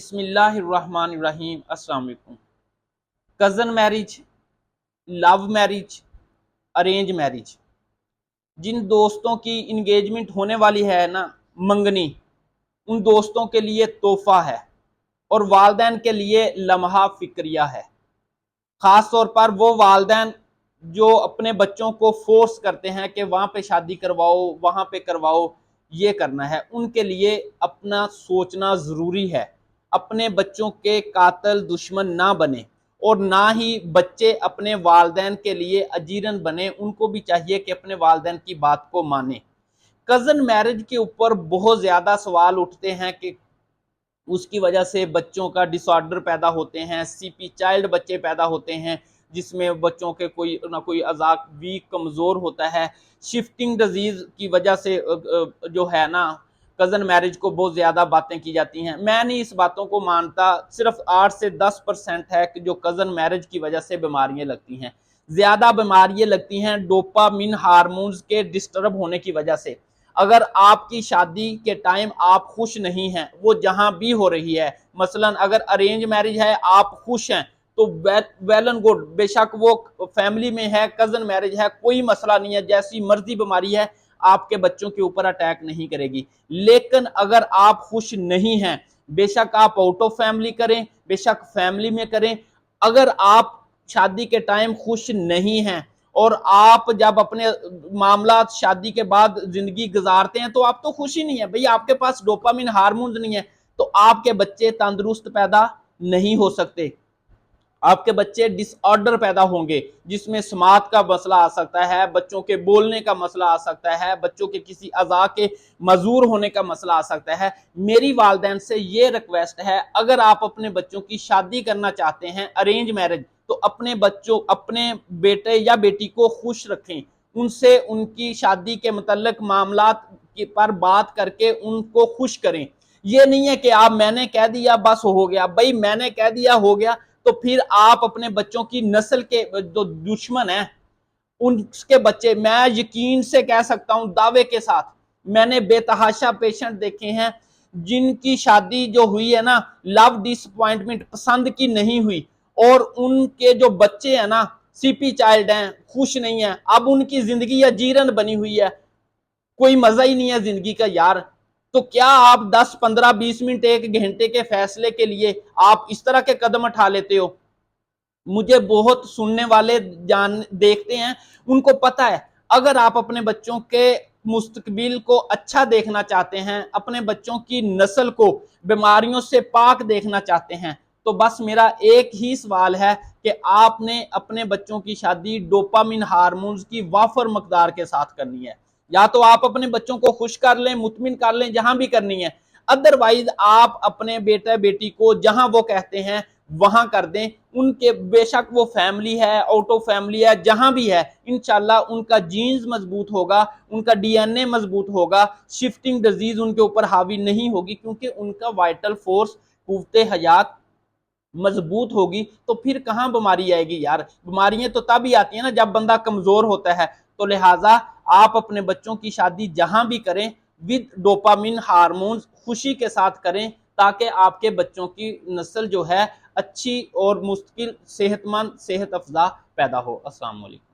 बिस्मिल्लाहिर्रहमानिर्रहीम। अस्सलाम वालेकुम। Cousin marriage, love marriage, arrange marriage, जिन दोस्तों की इंगेजमेंट होने वाली है ना, मंगनी, उन दोस्तों के लिए तोहफा है और वालदैन के लिए लम्हा फिक्रिया है। ख़ास तौर पर वो वालदैन जो अपने बच्चों को फोर्स करते हैं कि वहाँ पे शादी करवाओ, वहाँ पे करवाओ, ये करना है, उनके लिए अपना सोचना ज़रूरी है। अपने बच्चों के कातिल दुश्मन ना बने और ना ही बच्चे अपने वालदैन के लिए अजीरन बने। उनको भी चाहिए कि अपने वालदैन की बात को माने। कज़न मैरिज के ऊपर बहुत ज़्यादा सवाल उठते हैं कि उसकी वजह से बच्चों का डिसऑर्डर पैदा होते हैं, सीपी चाइल्ड बच्चे पैदा होते हैं, जिसमें बच्चों के कोई ना कोई अज़ा वीक कमज़ोर होता है। शिफ्टिंग डिजीज़ की वजह से जो है ना, कज़न मैरिज को बहुत ज़्यादा बातें की जाती हैं। मैं नहीं इस बातों को मानता। सिर्फ 8 से 10% है कि जो कज़न मैरिज की वजह से बीमारियां लगती हैं। ज़्यादा बीमारियां लगती हैं डोपामिन हार्मोन्स के डिस्टर्ब होने की वजह से। अगर आपकी शादी के टाइम आप खुश नहीं हैं, वो जहां भी हो रही है, मसलन अगर अरेंज मैरिज है, आप खुश हैं, तो वेल एंड गुड, बेशक वो फैमिली में है, कजन मैरिज है, कोई मसला नहीं है, जैसी मर्जी बीमारी है आपके बच्चों के ऊपर अटैक नहीं करेगी। लेकिन अगर आप खुश नहीं हैं, बेशक आप आउट ऑफ फैमिली करें, बेशक फैमिली में करें, अगर आप शादी के टाइम खुश नहीं हैं और आप जब अपने मामला शादी के बाद जिंदगी गुजारते हैं तो आप तो खुश ही नहीं है भाई, आपके पास डोपामिन हार्मोन्स नहीं है, तो आपके बच्चे तंदुरुस्त पैदा नहीं हो सकते। आपके बच्चे डिसऑर्डर पैदा होंगे, जिसमें समात का मसला आ सकता है, बच्चों के बोलने का मसला आ सकता है, बच्चों के किसी अज़ा के मजूर होने का मसला आ सकता है। मेरी वालदैन से ये रिक्वेस्ट है, अगर आप अपने बच्चों की शादी करना चाहते हैं अरेंज मैरिज, तो अपने बच्चों, अपने बेटे या बेटी को खुश रखें, उनसे उनकी शादी के मुतल्लिक मामला पर बात करके उनको खुश करें। ये नहीं है कि आप मैंने कह दिया बस हो गया। भाई मैंने कह दिया हो गया, तो फिर आप अपने बच्चों की नस्ल के जो दुश्मन है उनके बच्चे, मैं यकीन से कह सकता हूं दावे के साथ, मैंने बेतहाशा पेशेंट देखे हैं जिनकी शादी जो हुई है ना, लव डिसअपॉइंटमेंट, पसंद की नहीं हुई, और उनके जो बच्चे हैं ना, सीपी चाइल्ड हैं, खुश नहीं है। अब उनकी जिंदगी अजीरन बनी हुई है, कोई मजा ही नहीं है जिंदगी का यार। तो क्या आप 10 15 20 मिनट, 1 घंटे के फैसले के लिए आप इस तरह के कदम उठा लेते हो? मुझे बहुत सुनने वाले जान देखते हैं, उनको पता है, अगर आप अपने बच्चों के मुस्तकबिल को अच्छा देखना चाहते हैं, अपने बच्चों की नस्ल को बीमारियों से पाक देखना चाहते हैं, तो बस मेरा एक ही सवाल है कि आपने अपने बच्चों की शादी डोपामिन हार्मोन्स की वाफर मकदार के साथ करनी है। या तो आप अपने बच्चों को खुश कर लें, मुतमिन कर लें, जहां भी करनी है। अदरवाइज आप अपने बेटा बेटी को जहां वो कहते हैं वहां कर दें। उनके बेशक वो फैमिली है, आउट ऑफ फैमिली है, जहां भी है, इंशाल्लाह उनका जीन्स मजबूत होगा, उनका डीएनए मजबूत होगा, शिफ्टिंग डिजीज उनके ऊपर हावी नहीं होगी, क्योंकि उनका वाइटल फोर्स, कुव्वते हयात मजबूत होगी। तो फिर कहां बीमारी आएगी यार? बीमारियां तो तभी आती है ना जब बंदा कमजोर होता है। तो लिहाजा आप अपने बच्चों की शादी जहां भी करें, विद डोपामिन हार्मोन्स, खुशी के साथ करें, ताकि आपके बच्चों की नस्ल जो है अच्छी और मुस्तकिल, सेहतमंद, सेहत अफजा पैदा हो। अस्सलाम वालेकुम।